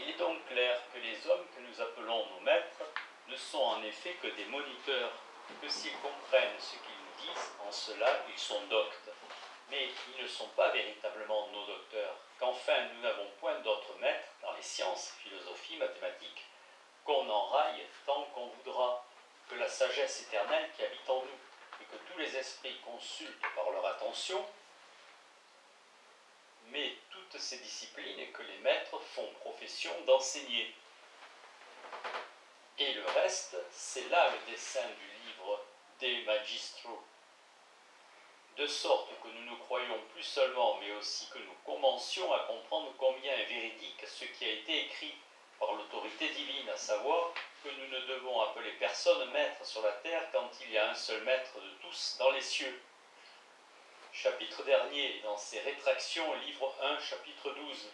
Il est donc clair que les hommes que nous appelons nos maîtres ne sont en effet que des moniteurs, que s'ils comprennent ce qu'ils nous disent, en cela ils sont doctes. Mais ils ne sont pas véritablement nos docteurs, qu'enfin nous n'avons point d'autres maîtres dans les sciences, philosophie, mathématiques, qu'on enraille tant qu'on voudra, que la sagesse éternelle qui habite en nous, et que tous les esprits consultent par leur attention, mais toutes ces disciplines que les maîtres font profession d'enseigner. Et le reste, c'est là le dessein du livre De Magistro, de sorte que nous nous croyons plus seulement, mais aussi que nous commencions à comprendre combien est véridique ce qui a été écrit par l'autorité divine, à savoir que nous ne devons appeler personne maître sur la terre quand il y a un seul maître de tous dans les cieux. Chapitre dernier, dans ses rétractions, livre 1, chapitre 12.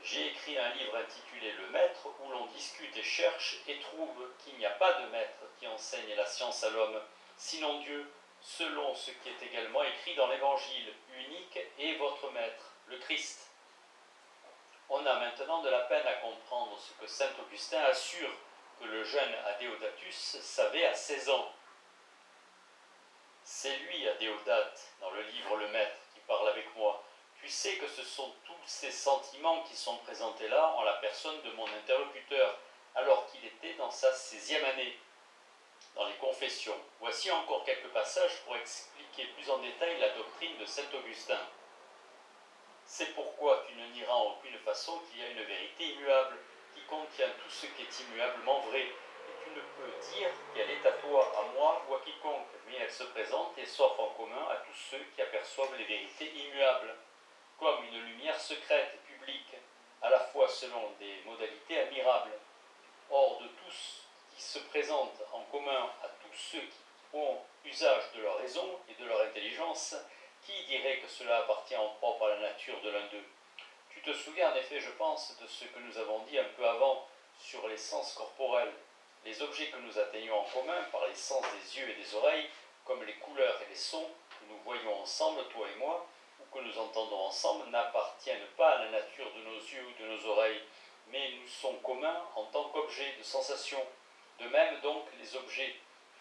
J'ai écrit un livre intitulé Le Maître, où l'on discute et cherche et trouve qu'il n'y a pas de maître qui enseigne la science à l'homme, sinon Dieu, selon ce qui est également écrit dans l'Évangile, unique est votre maître, le Christ. On a maintenant de la peine à comprendre ce que saint Augustin assure que le jeune Adéodatus savait à 16 ans. C'est lui, Adéodate, dans le livre Le Maître, qui parle avec moi. Tu sais que ce sont tous ces sentiments qui sont présentés là en la personne de mon interlocuteur, alors qu'il était dans sa 16e année. Dans les Confessions, voici encore quelques passages pour expliquer plus en détail la doctrine de saint Augustin. C'est pourquoi tu ne nieras en aucune façon qu'il y a une vérité immuable, qui contient tout ce qui est immuablement vrai, et tu ne peux dire qu'elle est à toi, à moi ou à quiconque, mais elle se présente et s'offre en commun à tous ceux qui aperçoivent les vérités immuables, comme une lumière secrète et publique, à la fois selon des modalités admirables. Or, de tous qui se présentent en commun à tous ceux qui ont usage de leur raison et de leur intelligence, qui dirait que cela appartient en propre à la nature de l'un d'eux? Tu te souviens en effet, je pense, de ce que nous avons dit un peu avant sur les sens corporels. Les objets que nous atteignons en commun par les sens des yeux et des oreilles, comme les couleurs et les sons que nous voyons ensemble, toi et moi, ou que nous entendons ensemble, n'appartiennent pas à la nature de nos yeux ou de nos oreilles, mais nous sont communs en tant qu'objets de sensation. De même donc, les objets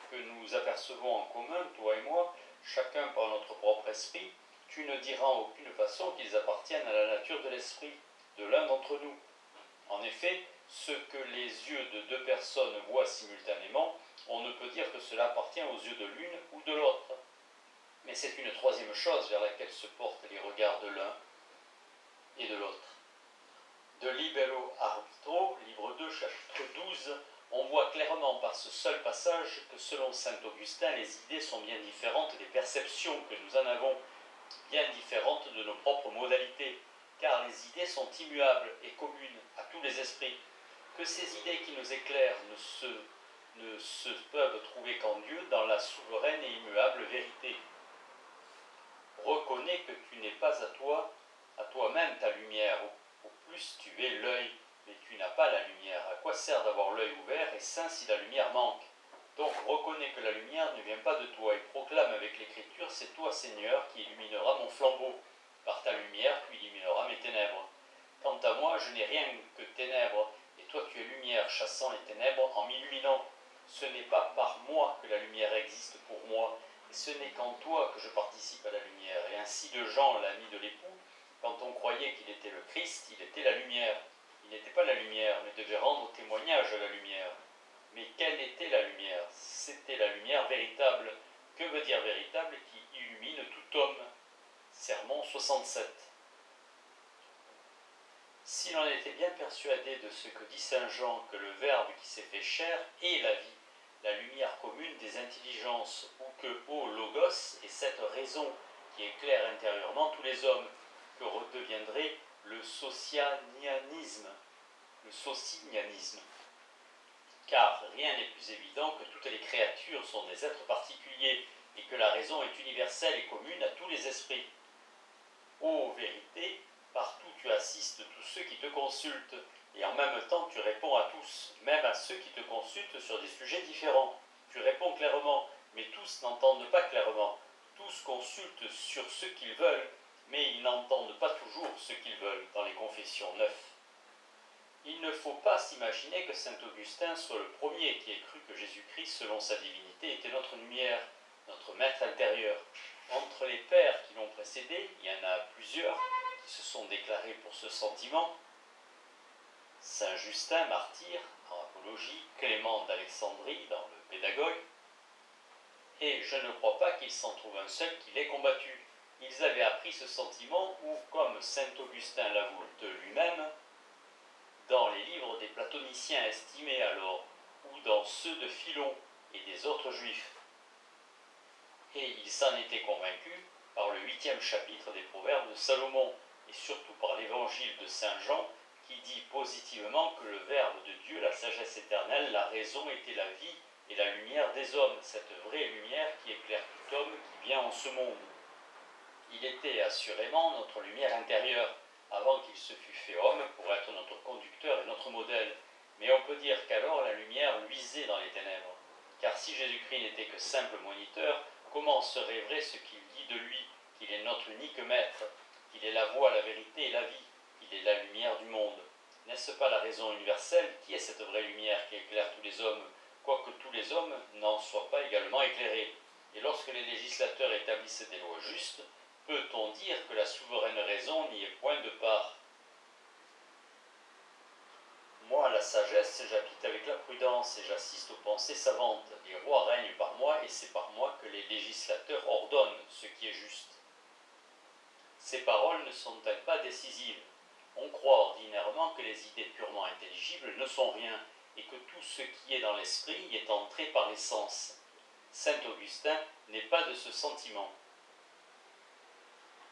que nous apercevons en commun, toi et moi, chacun par notre propre esprit, tu ne diras en aucune façon qu'ils appartiennent à la nature de l'esprit de l'un d'entre nous. En effet, ce que les yeux de deux personnes voient simultanément, on ne peut dire que cela appartient aux yeux de l'une ou de l'autre. Mais c'est une troisième chose vers laquelle se portent les regards de l'un et de l'autre. De Libello Arbitro, livre 2, chapitre 12, on voit clairement par ce seul passage que selon saint Augustin, les idées sont bien différentes des perceptions que nous en avons, bien différentes de nos propres modalités, car les idées sont immuables et communes à tous les esprits, que ces idées qui nous éclairent ne se peuvent trouver qu'en Dieu dans la souveraine et immuable vérité. Reconnais que tu n'es pas à toi-même ta lumière, au plus tu es l'œil, mais tu n'as pas la lumière. À quoi sert d'avoir l'œil ouvert et sain si la lumière manque? Donc reconnais que la lumière ne vient pas de toi et proclame avec l'écriture, c'est toi Seigneur qui illumineras mon flambeau. Par ta lumière tu illumineras mes ténèbres. Quant à moi, je n'ai rien que ténèbres, et toi tu es lumière chassant les ténèbres en m'illuminant. Ce n'est pas par moi que la lumière existe pour moi, et ce n'est qu'en toi que je participe à la lumière. Et ainsi de Jean, l'ami de l'époux, quand on croyait qu'il était le Christ, il était la lumière. Il n'était pas la lumière, mais devait rendre témoignage à la lumière. Mais quelle était la lumière? C'était la lumière véritable. Que veut dire véritable? Qui illumine tout homme. Sermon 67. Si l'on était bien persuadé de ce que dit saint Jean, que le Verbe qui s'est fait chair est la vie, la lumière commune des intelligences, ou que ô Logos est cette raison qui éclaire intérieurement tous les hommes, que redeviendrait le socinianisme. Car rien n'est plus évident que toutes les créatures sont des êtres particuliers et que la raison est universelle et commune à tous les esprits. Ô vérité, partout tu assistes tous ceux qui te consultent, et en même temps tu réponds à tous, même à ceux qui te consultent sur des sujets différents. Tu réponds clairement, mais tous n'entendent pas clairement. Tous consultent sur ce qu'ils veulent, mais ils n'entendent pas toujours ce qu'ils veulent dans les Confessions 9. Il ne faut pas s'imaginer que saint Augustin soit le premier qui ait cru que Jésus-Christ, selon sa divinité, était notre lumière, notre maître intérieur. Entre les pères qui l'ont précédé, il y en a plusieurs qui se sont déclarés pour ce sentiment. Saint Justin, martyr, en apologie, Clément d'Alexandrie, dans le Pédagogue, et je ne crois pas qu'il s'en trouve un seul qui l'ait combattu. Ils avaient appris ce sentiment où, comme saint Augustin l'avoue de lui-même, dans les livres des platoniciens estimés alors, ou dans ceux de Philon et des autres juifs. Et il s'en était convaincu par le 8e chapitre des Proverbes de Salomon, et surtout par l'évangile de saint Jean, qui dit positivement que le Verbe de Dieu, la sagesse éternelle, la raison était la vie et la lumière des hommes, cette vraie lumière qui éclaire tout homme qui vient en ce monde. Il était assurément notre lumière intérieure, avant qu'il se fût fait homme pour être notre conducteur et notre modèle. Mais on peut dire qu'alors la lumière luisait dans les ténèbres. Car si Jésus-Christ n'était que simple moniteur, comment serait vrai ce qu'il dit de lui, qu'il est notre unique maître, qu'il est la voie, la vérité et la vie, qu'il est la lumière du monde? N'est-ce pas la raison universelle? Qui est cette vraie lumière qui éclaire tous les hommes, quoique tous les hommes n'en soient pas également éclairés? Et lorsque les législateurs établissent des lois justes, peut-on dire que la souveraine raison n'y est point de part? Moi, la sagesse, j'habite avec la prudence et j'assiste aux pensées savantes. Les rois règnent par moi et c'est par moi que les législateurs ordonnent ce qui est juste. Ces paroles ne sont-elles pas décisives? On croit ordinairement que les idées purement intelligibles ne sont rien et que tout ce qui est dans l'esprit y est entré par les sens. Saint Augustin n'est pas de ce sentiment.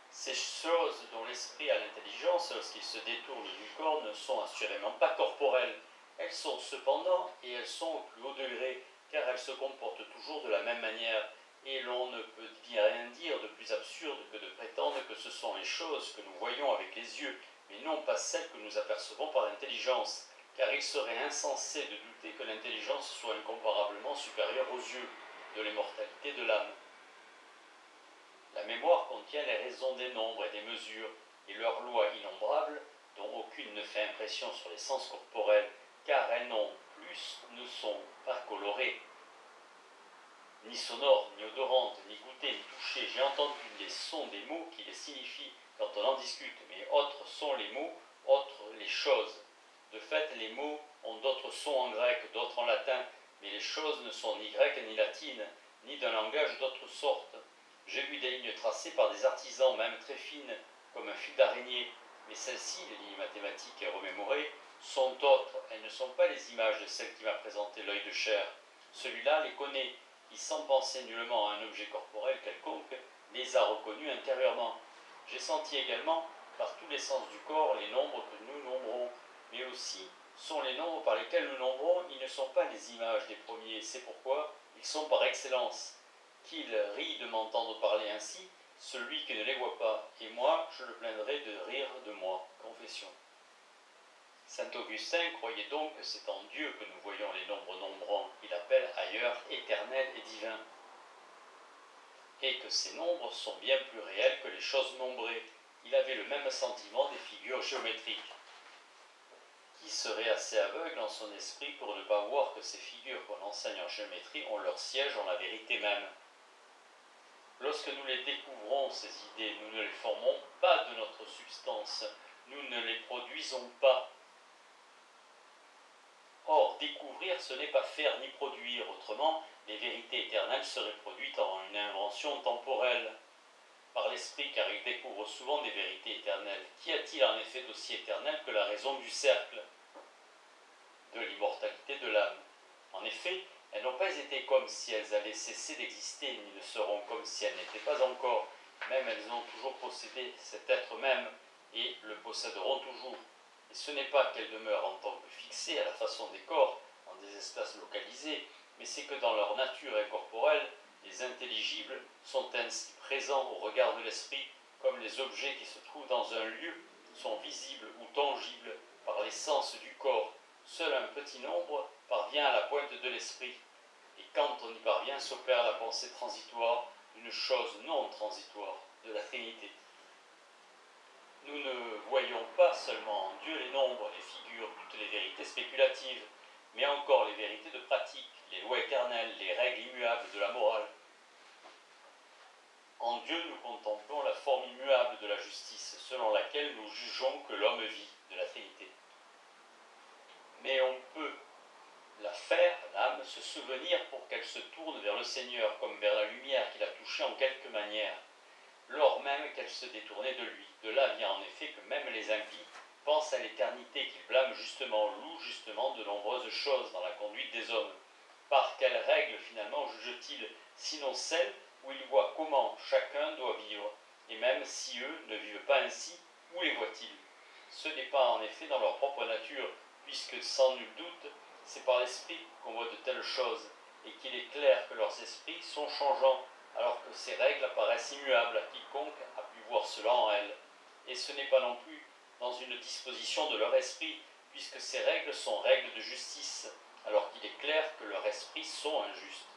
Ces choses dont l'esprit a l'intelligence lorsqu'il se détourne du corps ne sont assurément pas corporelles. Elles sont cependant, et elles sont au plus haut degré, car elles se comportent toujours de la même manière, et l'on ne peut rien dire de plus absurde que de prétendre que ce sont les choses que nous voyons avec les yeux, mais non pas celles que nous apercevons par l'intelligence, car il serait insensé de douter que l'intelligence soit incomparablement supérieure aux yeux, de l'immortalité de l'âme. La mémoire contient les raisons des nombres et des mesures, et leurs lois innombrables, dont aucune ne fait impression sur les sens corporels, car elles non plus ne sont pas colorées, ni sonores, ni odorantes, ni goûtées, ni touchées. J'ai entendu les sons des mots qui les signifient quand on en discute, mais autres sont les mots, autres les choses. De fait, les mots ont d'autres sons en grec, d'autres en latin, mais les choses ne sont ni grecques ni latines, ni d'un langage d'autre sorte. J'ai vu des lignes tracées par des artisans, même très fines, comme un fil d'araignée, mais celles-ci, les lignes mathématiques et remémorées, sont autres. Elles ne sont pas les images de celles qui m'a présenté l'œil de chair. Celui-là les connaît, qui, sans penser nullement à un objet corporel quelconque, les a reconnus intérieurement. J'ai senti également, par tous les sens du corps, les nombres que nous nombrons, mais aussi sont les nombres par lesquels nous nombrons, ils ne sont pas les images des premiers, c'est pourquoi ils sont par excellence. Qu'il rit de m'entendre parler ainsi, celui qui ne les voit pas, et moi je le plaindrai de rire de moi. Confession. Saint Augustin croyait donc que c'est en Dieu que nous voyons les nombres nombrants, qu'il appelle ailleurs éternels et divins, et que ces nombres sont bien plus réels que les choses nombrées. Il avait le même sentiment des figures géométriques. Qui serait assez aveugle en son esprit pour ne pas voir que ces figures qu'on enseigne en géométrie ont leur siège en la vérité même? Lorsque nous les découvrons, ces idées, nous ne les formons pas de notre substance, nous ne les produisons pas. Or, découvrir, ce n'est pas faire ni produire, autrement, les vérités éternelles seraient produites en une invention temporelle par l'esprit, car il découvre souvent des vérités éternelles. Qu'y a-t-il en effet d'aussi éternel que la raison du cercle, de l'immortalité de l'âme? En effet, elles n'ont pas été comme si elles allaient cesser d'exister, ni ne seront comme si elles n'étaient pas encore. Même elles ont toujours possédé cet être même, et le posséderont toujours. Et ce n'est pas qu'elles demeurent en tant que fixées à la façon des corps, en des espaces localisés, mais c'est que dans leur nature incorporelle, les intelligibles sont ainsi présents au regard de l'esprit, comme les objets qui se trouvent dans un lieu sont visibles ou tangibles par les sens du corps. Seul un petit nombre parvient à la pointe de l'esprit, et quand on y parvient s'opère la pensée transitoire d'une chose non transitoire, de la Trinité. Nous ne voyons pas seulement en Dieu les nombres, les figures, toutes les vérités spéculatives, mais encore les vérités de pratique, les lois éternelles, les règles immuables de la morale. En Dieu, nous contemplons la forme immuable de la justice, selon laquelle nous jugeons que l'homme vit, de la Trinité. Mais on peut la faire, l'âme, se souvenir pour qu'elle se tourne vers le Seigneur, comme vers la lumière qu'il a touchée en quelque manière, lors même qu'elle se détournait de lui. De là vient en effet que même les impies pensent à l'éternité, qu'ils blâment justement, louent justement de nombreuses choses dans la conduite des hommes. Par quelles règles finalement jugent-ils, sinon celles où ils voient comment chacun doit vivre, et même si eux ne vivent pas ainsi, où les voient-ils? Ce n'est pas en effet dans leur propre nature, puisque sans nul doute, c'est par l'esprit qu'on voit de telles choses, et qu'il est clair que leurs esprits sont changeants, alors que ces règles apparaissent immuables à quiconque a pu voir cela en elles. Et ce n'est pas non plus dans une disposition de leur esprit, puisque ces règles sont règles de justice, alors qu'il est clair que leurs esprits sont injustes.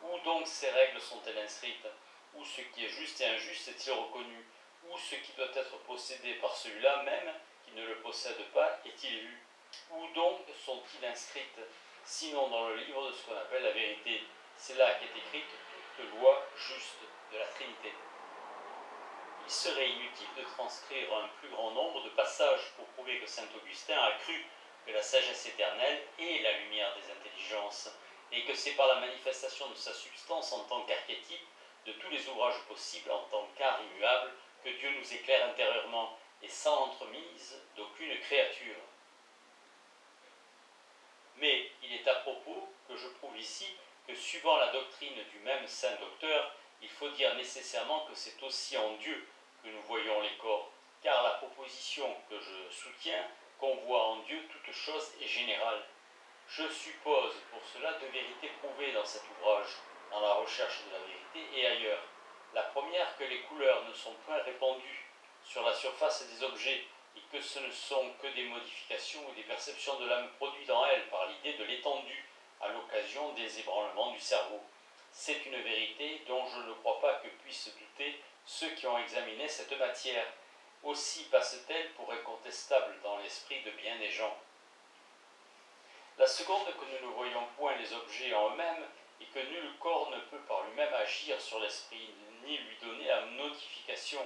Où donc ces règles sont-elles inscrites? Où ce qui est juste et injuste est-il reconnu? Où ce qui doit être possédé par celui-là même qui ne le possède pas est-il vu? Où donc sont-ils inscrites? Sinon dans le livre de ce qu'on appelle la vérité. C'est là qu'est écrite toute loi juste de la Trinité. Il serait inutile de transcrire un plus grand nombre de passages pour prouver que saint Augustin a cru que la sagesse éternelle est la lumière des intelligences, et que c'est par la manifestation de sa substance en tant qu'archétype de tous les ouvrages possibles en tant qu'art immuable que Dieu nous éclaire intérieurement et sans l'entremise d'aucune créature. Mais il est à propos que je prouve ici que suivant la doctrine du même saint docteur, il faut dire nécessairement que c'est aussi en Dieu que nous voyons les corps, car la proposition que je soutiens, qu'on voit en Dieu toute chose, est générale. Je suppose pour cela deux vérités prouvées dans cet ouvrage, dans la recherche de la vérité et ailleurs. La première, que les couleurs ne sont point répandues sur la surface des objets, et que ce ne sont que des modifications ou des perceptions de l'âme produites en elle par l'idée de l'étendue à l'occasion des ébranlements du cerveau. C'est une vérité dont je ne crois pas que puissent douter ceux qui ont examiné cette matière. Aussi passe-t-elle pour incontestable dans l'esprit de bien des gens. La seconde, que nous ne voyons point les objets en eux-mêmes, et que nul corps ne peut par lui-même agir sur l'esprit, ni lui donner la modification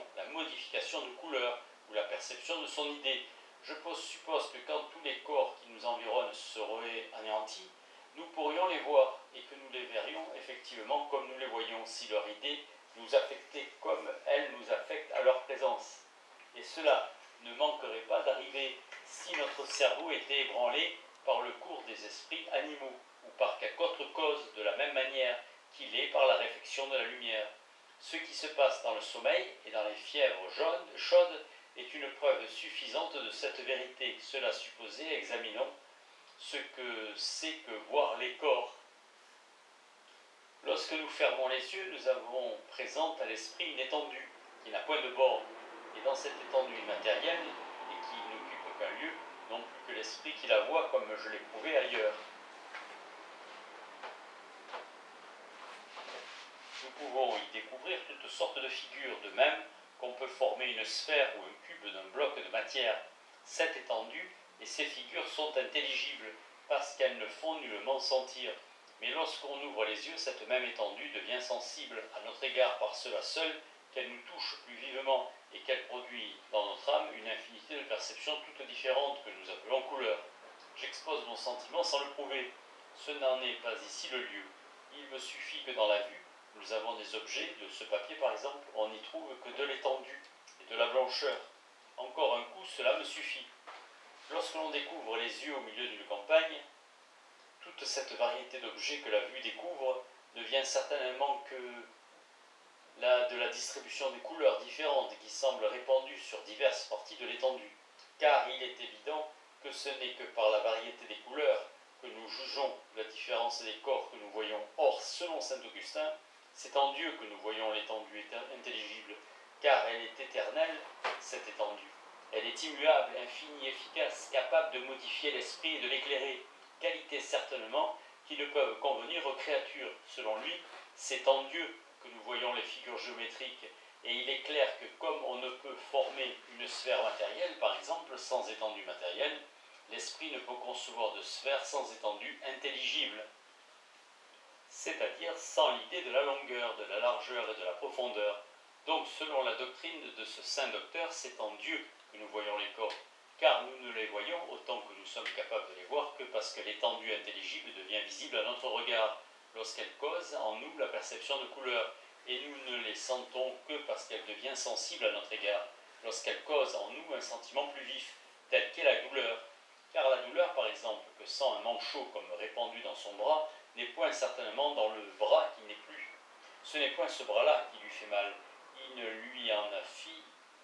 de couleur, ou la perception de son idée. Je suppose que quand tous les corps qui nous environnent seraient anéantis, nous pourrions les voir, et que nous les verrions effectivement comme nous les voyons, si leur idée nous affectait comme elle nous affecte à leur présence. Et cela ne manquerait pas d'arriver si notre cerveau était ébranlé par le cours des esprits animaux, ou par quelque autre cause, de la même manière qu'il est par la réflexion de la lumière. Ce qui se passe dans le sommeil et dans les fièvres chaudes est une preuve suffisante de cette vérité. Cela supposé, examinons ce que c'est que voir les corps. Lorsque nous fermons les yeux, nous avons présente à l'esprit une étendue qui n'a point de borne, et dans cette étendue immatérielle, et qui n'occupe qu'un lieu, non plus que l'esprit qui la voit comme je l'ai prouvé ailleurs. Nous pouvons y découvrir toutes sortes de figures, de même qu'on peut former une sphère ou un cube d'un bloc de matière. Cette étendue et ces figures sont intelligibles, parce qu'elles ne font nullement sentir. Mais lorsqu'on ouvre les yeux, cette même étendue devient sensible à notre égard par cela seul qu'elle nous touche plus vivement et qu'elle produit dans notre âme une infinité de perceptions toutes différentes que nous appelons couleurs. J'expose mon sentiment sans le prouver. Ce n'en est pas ici le lieu. Il me suffit que dans la vue, nous avons des objets, de ce papier par exemple, on n'y trouve que de l'étendue et de la blancheur. Encore un coup, cela me suffit. Lorsque l'on découvre les yeux au milieu d'une campagne, toute cette variété d'objets que la vue découvre ne vient certainement que de la distribution des couleurs différentes qui semblent répandues sur diverses parties de l'étendue. Car il est évident que ce n'est que par la variété des couleurs que nous jugeons la différence des corps que nous voyons. Or, selon saint Augustin, c'est en Dieu que nous voyons l'étendue intelligible, car elle est éternelle, cette étendue. Elle est immuable, infinie, efficace, capable de modifier l'esprit et de l'éclairer. Qualités certainement qui ne peuvent convenir aux créatures. Selon lui, c'est en Dieu que nous voyons les figures géométriques, et il est clair que comme on ne peut former une sphère matérielle, par exemple, sans étendue matérielle, l'esprit ne peut concevoir de sphère sans étendue intelligible, c'est-à-dire sans l'idée de la longueur, de la largeur et de la profondeur. Donc, selon la doctrine de ce saint docteur, c'est en Dieu que nous voyons les corps, car nous ne les voyons autant que nous sommes capables de les voir que parce que l'étendue intelligible devient visible à notre regard, lorsqu'elle cause en nous la perception de couleur, et nous ne les sentons que parce qu'elle devient sensible à notre égard, lorsqu'elle cause en nous un sentiment plus vif, tel qu'est la douleur. Car la douleur, par exemple, que sent un manchot comme répandu dans son bras, n'est point certainement dans le bras qui n'est plus. Ce n'est point ce bras-là qui lui fait mal. Il ne lui en a fit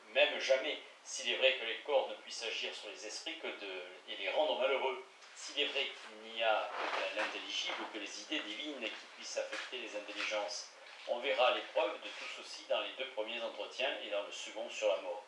même jamais, s'il est vrai que les corps ne puissent agir sur les esprits et les rendre malheureux. S'il est vrai qu'il n'y a que l'intelligible ou que les idées divines qui puissent affecter les intelligences. On verra les preuves de tout ceci dans les 2 premiers entretiens et dans le second sur la mort.